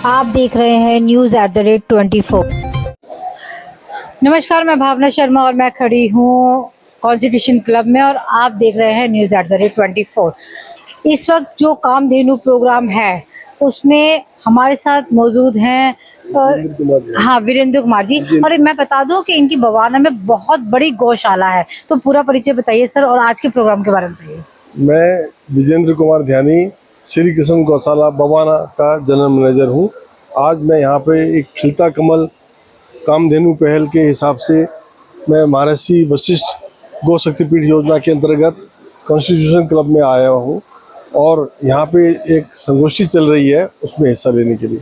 आप देख रहे हैं news@24। नमस्कार, मैं भावना शर्मा और मैं खड़ी हूँ कॉन्स्टिट्यूशन क्लब में और आप देख रहे हैं news@24। इस वक्त जो कामधेनु प्रोग्राम है उसमें हमारे साथ मौजूद हैं वीरेंद्र कुमार जी। और मैं बता दूं कि इनकी बवाना में बहुत बड़ी गौशाला है, तो पूरा परिचय बताइए सर और आज के प्रोग्राम के बारे में बताइए। मैं विजेंद्र कुमार ध्यानी श्री कृष्ण गौशाला बवाना का जनरल मैनेजर हूँ। आज मैं यहाँ पे एक खिलता कमल कामधेनु पहल के हिसाब से मैं महर्षि वशिष्ठ गौ शक्तिपीठ योजना के अंतर्गत कॉन्स्टिट्यूशन क्लब में आया हूँ और यहाँ पे एक संगोष्ठी चल रही है, उसमें हिस्सा लेने के लिए।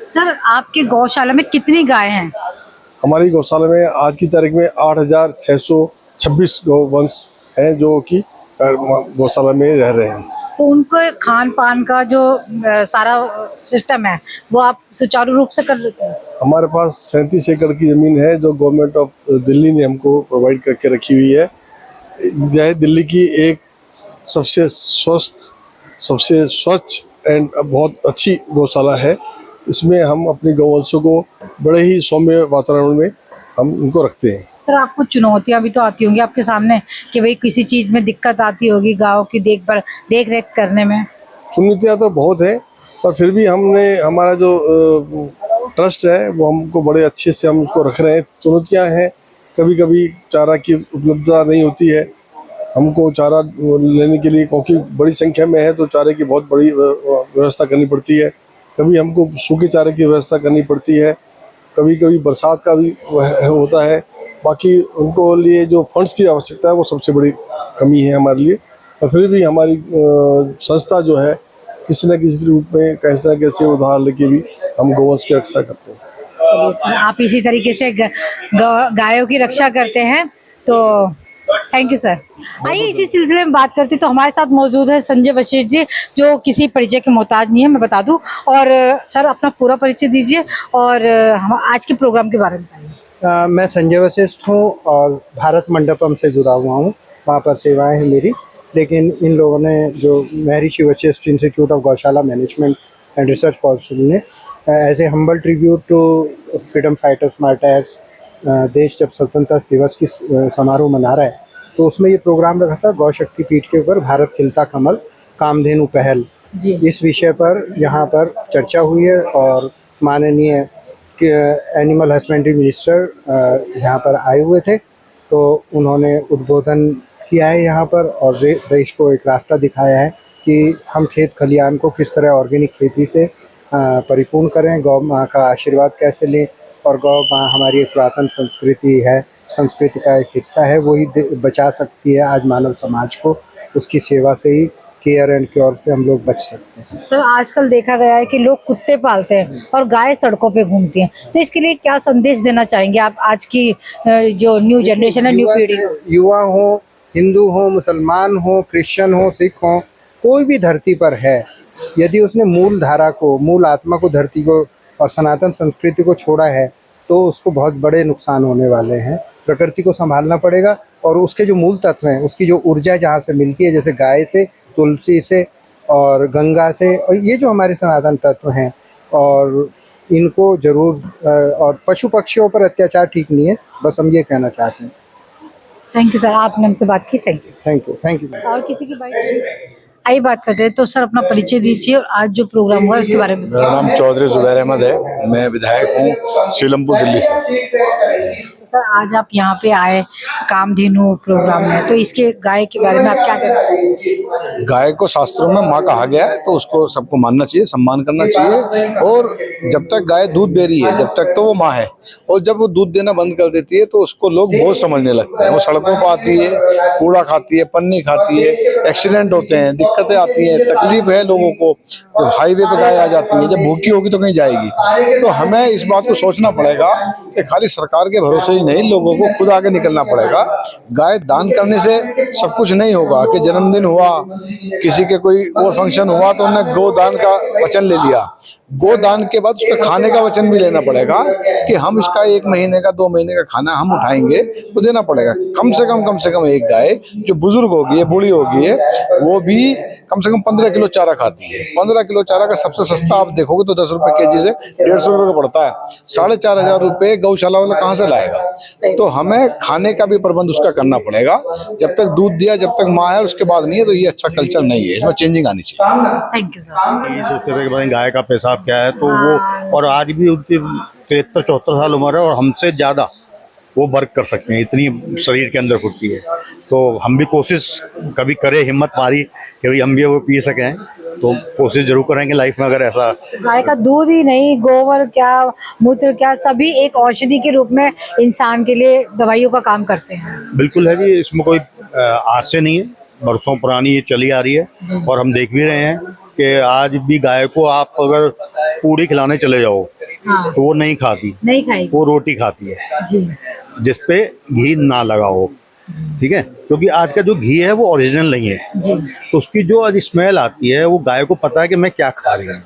सर, आपके गौशाला में कितनी गाय हैं? हमारी गौशाला में आज की तारीख में 8,626 गौवंश हैं जो कि गौशाला में रह रहे हैं। तो उनको खान पान का जो सारा सिस्टम है वो आप सुचारू रूप से कर लेते हैं? हमारे पास 37 एकड़ की ज़मीन है जो गवर्नमेंट ऑफ दिल्ली ने हमको प्रोवाइड करके रखी हुई है। यह दिल्ली की एक सबसे स्वस्थ, सबसे स्वच्छ एंड बहुत अच्छी गौशाला है। इसमें हम अपनी गौवंशों को बड़े ही सौम्य वातावरण में हम उनको रखते हैं। सर, आपको चुनौतियां भी तो आती होंगी आपके सामने कि भाई किसी चीज़ में दिक्कत आती होगी गाँव की देख रेख करने में? चुनौतियाँ तो बहुत है, पर फिर भी हमने हमारा जो ट्रस्ट है वो हमको बड़े अच्छे से हम उसको रख रहे हैं। चुनौतियाँ हैं, कभी कभी चारा की उपलब्धता नहीं होती है, हमको चारा लेने के लिए क्योंकि बड़ी संख्या में है तो चारे की बहुत बड़ी व्यवस्था करनी पड़ती है। कभी हमको सूखे चारे की व्यवस्था करनी पड़ती है, कभी कभी बरसात का भी होता है। बाकी उनको लिए जो फंड्स की आवश्यकता है वो सबसे बड़ी कमी है हमारे लिए। और फिर भी हमारी संस्था जो है किसी न किसी रूप में कैसे न कैसे उधार लेके भी हम गौवंश की रक्षा करते हैं। आप इसी तरीके से गायों की रक्षा करते हैं, तो थैंक यू सर। आइए इसी सिलसिले में बात करते, तो हमारे साथ मौजूद है संजय वशिष्ठ जी जो किसी परिचय के मोहताज नहीं है, मैं बता दूं। और सर, अपना पूरा परिचय दीजिए और हम आज के प्रोग्राम के बारे में बताइए। मैं संजय वशिष्ठ हूँ और भारत मंडपम से जुड़ा हुआ हूँ, वहाँ पर सेवाएं हैं मेरी। लेकिन इन लोगों ने जो Maharshi Vashishtha institute of Gaushala management and research council ने as a humble tribute to freedom fighters martyrs, देश जब स्वतंत्रता दिवस की समारोह मना रहा है तो उसमें ये प्रोग्राम रखा था गौ शक्ति पीठ के ऊपर भारत खिलता कमल कामधेनु पहल। इस विषय पर यहाँ पर चर्चा हुई है और माननीय एनिमल हस्बेंड्री मिनिस्टर यहाँ पर आए हुए थे, तो उन्होंने उद्बोधन किया है यहाँ पर और देश को एक रास्ता दिखाया है कि हम खेत खलियान को किस तरह ऑर्गेनिक खेती से परिपूर्ण करें, गौ माँ का आशीर्वाद कैसे लें। और गौ माँ हमारी एक पुरातन संस्कृति है, संस्कृति का एक हिस्सा है, वही बचा सकती है आज मानव समाज को। उसकी सेवा से ही, केयर एंड क्योर से हम लोग बच सकते हैं। सर, आजकल देखा गया है कि लोग कुत्ते पालते हैं और गाय सड़कों पे घूमती हैं, तो इसके लिए क्या संदेश देना चाहेंगे आप आज की जो न्यू जनरेशन है, न्यू पीढ़ी? युवा हो, हिंदू हो, मुसलमान हो, क्रिश्चियन हो, सिख हो, कोई भी धरती पर है, यदि उसने मूल धारा को, मूल आत्मा को, धरती को और सनातन संस्कृति को छोड़ा है तो उसको बहुत बड़े नुकसान होने वाले हैं। प्रकृति को संभालना पड़ेगा और उसके जो मूल तत्व हैं, उसकी जो ऊर्जा जहाँ से मिलती है, जैसे गाय से, तुलसी से और गंगा से, और ये जो हमारे सनातन तत्व हैं, और इनको जरूर, और पशु पक्षियों पर अत्याचार ठीक नहीं है, बस हम ये कहना चाहते हैं। थैंक यू सर, आपने हमसे बात की। Thank you. Thank you. Thank you. और किसी की बात? आइए बात करते हैं, तो सर अपना परिचय दीजिए और आज जो प्रोग्राम हुआ उसके बारे में। मेरा नाम चौधरी जुबैर अहमद है, मैं विधायक हूँ सीलमपुर दिल्ली से। तो सर, आज आप यहाँ पे आए कामधेनु प्रोग्राम में, तो इसके गाय के बारे में आप क्या कहना चाहेंगे? गाय को शास्त्रों में माँ कहा गया है, तो उसको सबको मानना चाहिए, सम्मान करना चाहिए। और जब तक गाय दूध दे रही है, जब तक तो वो माँ है, और जब वो दूध देना बंद कर देती है तो उसको लोग बोझ समझने लगते हैं। वो सड़कों पर आती है, कूड़ा खाती है, पन्नी खाती है, एक्सीडेंट होते हैं, दिक्कतें आती हैं, तकलीफ है लोगों को। जब हाईवे पे गाय आ जाती है, जब भूखी होगी तो कहीं जाएगी। तो हमें इस बात को सोचना पड़ेगा कि खाली सरकार के भरोसे ही नहीं, लोगों को खुद आगे निकलना पड़ेगा। गाय दान करने से सब कुछ नहीं होगा कि जन्मदिन हुआ, किसी के कोई और फंक्शन हुआ तो उन्होंने गोदान का वचन ले लिया। गोदान के बाद उसका खाने का वचन भी लेना पड़ेगा कि हम इसका 1 महीने का 2 महीने का खाना हम उठाएंगे, वो देना पड़ेगा। कम से कम एक गाय जो बुजुर्ग होगी है, बूढ़ी होगी है, वो भी कम से कम 15 किलो चारा खाती है। 15 किलो चारा का सबसे सस्ता आप देखोगे तो 10 रुपए केजी से 150 रुपए का पड़ता है। 4,500 रुपए गौशाला वाला कहाँ से लाएगा? तो हमें खाने का भी प्रबंध उसका करना पड़ेगा। जब तक दूध दिया, जब तक माँ है, उसके बाद नहीं है, तो ये अच्छा कल्चर नहीं है, इसमें चेंजिंग आनी चाहिए। Thank you sir. ये सोचते थे कि भाई गाय का पेशाब क्या है, तो वो, और आज भी उनकी 73-74 साल उम्र है और हमसे ज़्यादा वो वर्क कर सकते हैं, इतनी शरीर के अंदर फुर्ती है। तो हम भी कोशिश कभी करें, हिम्मत मारी कि भाई हम भी वो पी सकें, तो कोशिश जरूर करेंगे लाइफ में। अगर ऐसा गाय का दूध ही नहीं, गोबर क्या, मूत्र क्या, सभी एक औषधि के रूप में इंसान के लिए दवाइयों का काम करते हैं। बिल्कुल है जी, इसमें कोई आज से नहीं है, बरसों पुरानी ये चली आ रही है। और हम देख भी रहे हैं कि आज भी गाय को आप अगर पूड़ी खिलाने चले जाओ हाँ, तो वो नहीं खाती, नहीं खाएगी वो रोटी खाती है जी। जिसपे घी ना लगा हो, ठीक है, क्योंकि आज का जो घी है वो ओरिजिनल नहीं है, जी तो उसकी जो आज स्मेल आती है वो गाय को पता है कि मैं क्या खा रही हूँ।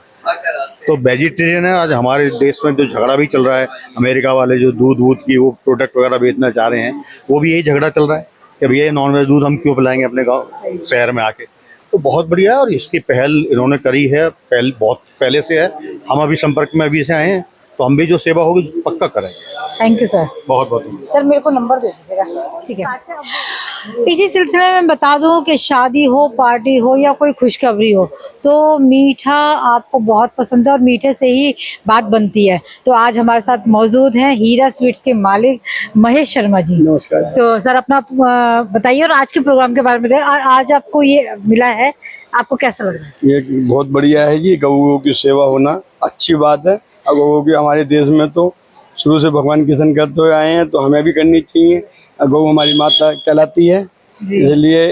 तो वेजिटेरियन है। आज हमारे देश में जो झगड़ा भी चल रहा है, अमेरिका वाले जो दूध वूध की वो प्रोडक्ट वगैरह बेचना चाह रहे हैं, वो भी यही झगड़ा चल रहा है कि भैया ये नॉन वेज दूध हम क्यों पिलाएंगे अपने गाँव शहर में आके। तो बहुत बढ़िया है और इसकी पहल इन्होंने करी है, बहुत पहले से है। हम अभी संपर्क में अभी से आए हैं, तो हम भी जो सेवा होगी पक्का करेंगे। Thank you sir. बहुत बहुत सर मेरे को नंबर दे दीजिएगा, ठीक है। इसी सिलसिले में बता दूं कि शादी हो, पार्टी हो या कोई खुशखबरी हो, तो मीठा आपको बहुत पसंद है और मीठे से ही बात बनती है। तो आज हमारे साथ मौजूद हैं हीरा स्वीट्स के मालिक महेश शर्मा जी। नमस्कार। तो सर अपना बताइए और आज के प्रोग्राम के बारे में बताइए। आज आपको ये मिला है, आपको कैसा लग रहा है? ये बहुत बढ़िया है जी, गऊ की सेवा होना अच्छी बात है। और गऊ की हमारे देश में तो शुरू से भगवान किशन करते हुए आए हैं, तो हमें भी करनी चाहिए। गऊ हमारी माता कहलाती है, इसलिए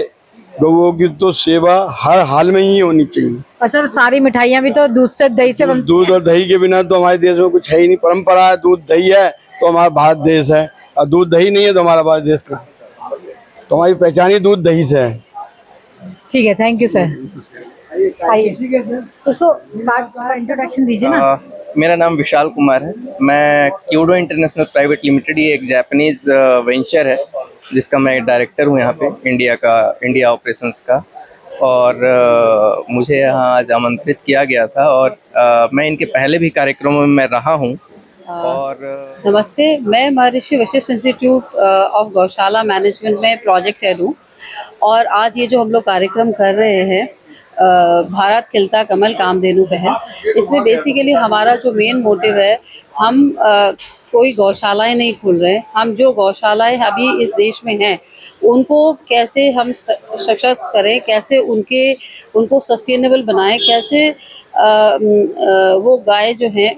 गऊ की तो सेवा हर हाल में ही होनी चाहिए। और सर सारी मिठाइयाँ भी तो दूध से दही से बनती दूध और दही के बिना तो हमारे देश में कुछ है ही नहीं। परंपरा है, दूध दही है तो हमारा भारत देश है, और दूध दही नहीं है तो हमारा भारत देश का, तो हमारी पहचान ही दूध दही से है। ठीक है, थैंक यू सर। आइए उसको इंट्रोडक्शन दीजिए ना। मेरा नाम विशाल कुमार है। मैं क्यूडो इंटरनेशनल प्राइवेट लिमिटेड, ये एक जापानीज वेंचर है जिसका मैं डायरेक्टर हूँ यहाँ पे इंडिया ऑपरेशंस का। और मुझे यहाँ आज आमंत्रित किया गया था और मैं इनके पहले भी कार्यक्रमों में मैं रहा हूँ। और नमस्ते, मैं महर्षि Vashishtha institute of Gaushala management में प्रोजेक्ट हेड हूँ। और आज ये जो हम लोग कार्यक्रम कर रहे हैं भारत खिलता कमल कामधेनु पे है, इसमें बेसिकली हमारा जो मेन मोटिव है, हम कोई गौशालाएं नहीं खोल रहे हैं। हम जो गौशालाएं अभी इस देश में हैं उनको कैसे हम सशक्त करें, कैसे उनको सस्टेनेबल बनाएं, कैसे वो गाय जो हैं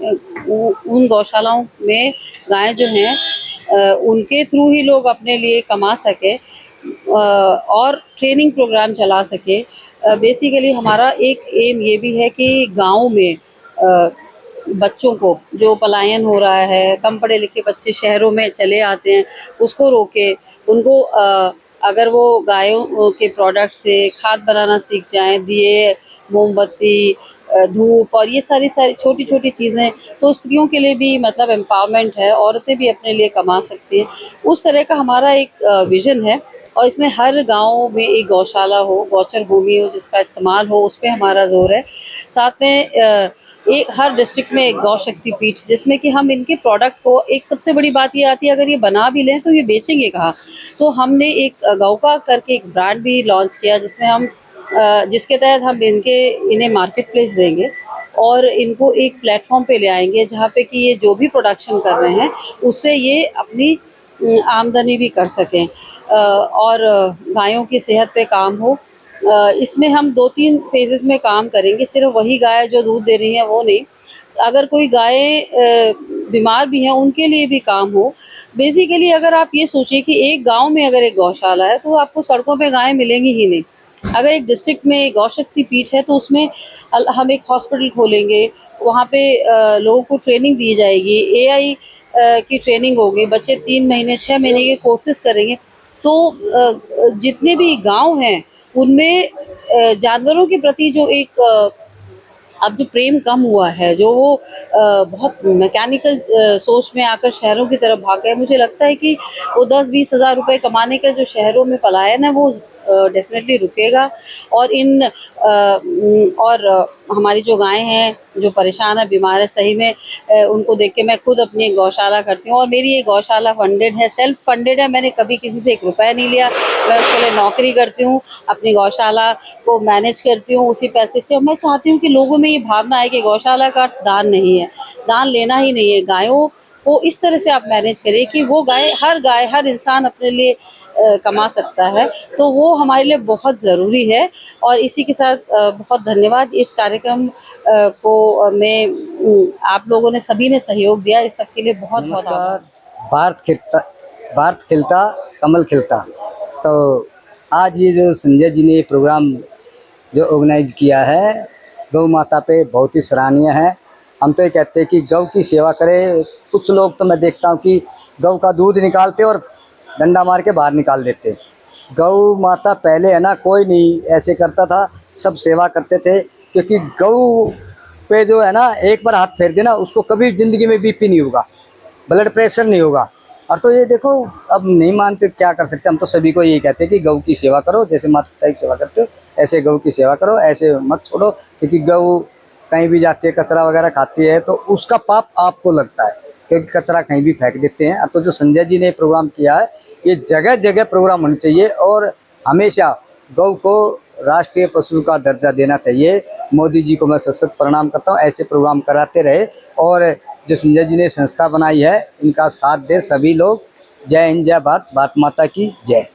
उन गौशालाओं में गाय जो हैं उनके थ्रू ही लोग अपने लिए कमा सके और ट्रेनिंग प्रोग्राम चला सके। बेसिकली हमारा एक एम ये भी है कि गाँव में बच्चों को जो पलायन हो रहा है, कम पढ़े लिखे बच्चे शहरों में चले आते हैं, उसको रोके, उनको अगर वो गायों के प्रोडक्ट से खाद बनाना सीख जाएं, दिए, मोमबत्ती, धूप और ये सारी छोटी छोटी चीज़ें, तो स्त्रियों के लिए भी मतलब एम्पावरमेंट है, औरतें भी अपने लिए कमा सकती हैं। उस तरह का हमारा एक विज़न है और इसमें हर गांव में एक गौशाला हो, गौचर भूमि हो जिसका इस्तेमाल हो, उस पर हमारा जोर है। साथ में एक हर डिस्ट्रिक्ट में एक गौ शक्ति पीठ, जिसमें कि हम इनके प्रोडक्ट को, एक सबसे बड़ी बात ये आती है अगर ये बना भी लें तो ये बेचेंगे कहाँ। तो हमने एक गौका करके एक ब्रांड भी लॉन्च किया जिसमें हम जिसके तहत हम इन्हें मार्केट प्लेस देंगे और इनको एक प्लेटफॉर्म पे ले आएंगे जहाँ पे कि ये जो भी प्रोडक्शन कर रहे हैं उससे ये अपनी आमदनी भी कर सकें और गायों की सेहत पे काम हो। इसमें हम 2-3 फेजेस में काम करेंगे, सिर्फ वही गाय जो दूध दे रही हैं वो नहीं, अगर कोई गाय बीमार भी हैं उनके लिए भी काम हो। बेसिकली अगर आप ये सोचिए कि एक गांव में अगर एक गौशाला है तो आपको सड़कों पे गायें मिलेंगी ही नहीं। अगर एक डिस्ट्रिक्ट में गौशक्ति पीठ है तो उसमें हम एक हॉस्पिटल खोलेंगे, वहाँ पे लोगों को ट्रेनिंग दी जाएगी, AI की ट्रेनिंग होगी, बच्चे 3 महीने 6 महीने के कोर्सेज करेंगे। तो जितने भी गांव हैं उनमें जानवरों के प्रति जो एक अब जो प्रेम कम हुआ है, जो वो बहुत मैकेनिकल सोच में आकर शहरों की तरफ भाग गए, मुझे लगता है कि वो 10-20 हज़ार रुपये कमाने का जो शहरों में पलायन है वो डेफिनेटली रुकेगा। और हमारी जो गायें हैं जो परेशान है, बीमार है, सही में उनको देख के मैं खुद अपनी एक गौशाला करती हूँ और मेरी ये गौशाला फंडेड है, सेल्फ फंडेड है। मैंने कभी किसी से 1 रुपया नहीं लिया। मैं उसके लिए नौकरी करती हूँ, अपनी गौशाला को मैनेज करती हूँ उसी पैसे से। और मैं चाहती हूँ कि लोगों में ये भावना है कि गौशाला का दान नहीं है, दान लेना ही नहीं है। गायों को इस तरह से आप मैनेज करिए कि वो गाय, हर इंसान अपने लिए कमा सकता है, तो वो हमारे लिए बहुत ज़रूरी है। और इसी के साथ बहुत धन्यवाद। इस कार्यक्रम को में आप लोगों ने, सभी ने सहयोग दिया, इस सब के लिए बहुत बहुत आभार। भारत खिलता कमल खिलता। तो आज ये जो संजय जी ने ये प्रोग्राम जो ऑर्गेनाइज किया है गौ माता पे, बहुत ही सराहनीय है। हम तो ये कहते हैं कि गौ की सेवा करें। कुछ लोग तो मैं देखता हूँ कि गौ का दूध निकालते और डंडा मार के बाहर निकाल देते। गौ माता पहले है ना, कोई नहीं ऐसे करता था, सब सेवा करते थे। क्योंकि गौ पे जो है ना, एक बार हाथ फेर देना, उसको कभी ज़िंदगी में बीपी नहीं होगा, ब्लड प्रेशर नहीं होगा। और तो ये देखो, अब नहीं मानते क्या कर सकते। हम तो सभी को यही कहते हैं कि गौ की सेवा करो, जैसे माता पिता की सेवा करते हो ऐसे गौ की सेवा करो, ऐसे मत छोड़ो। क्योंकि गौ कहीं भी जाती है, कचरा वगैरह खाती है, तो उसका पाप आपको लगता है, क्योंकि कचरा कहीं भी फेंक देते हैं। अब तो जो संजय जी ने प्रोग्राम किया है, ये जगह जगह प्रोग्राम होने चाहिए और हमेशा गौ को राष्ट्रीय पशु का दर्जा देना चाहिए। मोदी जी को मैं सशक्त प्रणाम करता हूँ, ऐसे प्रोग्राम कराते रहे। और जो संजय जी ने संस्था बनाई है, इनका साथ दे सभी लोग। जय हिंद, जय भारत, भारत माता की जय।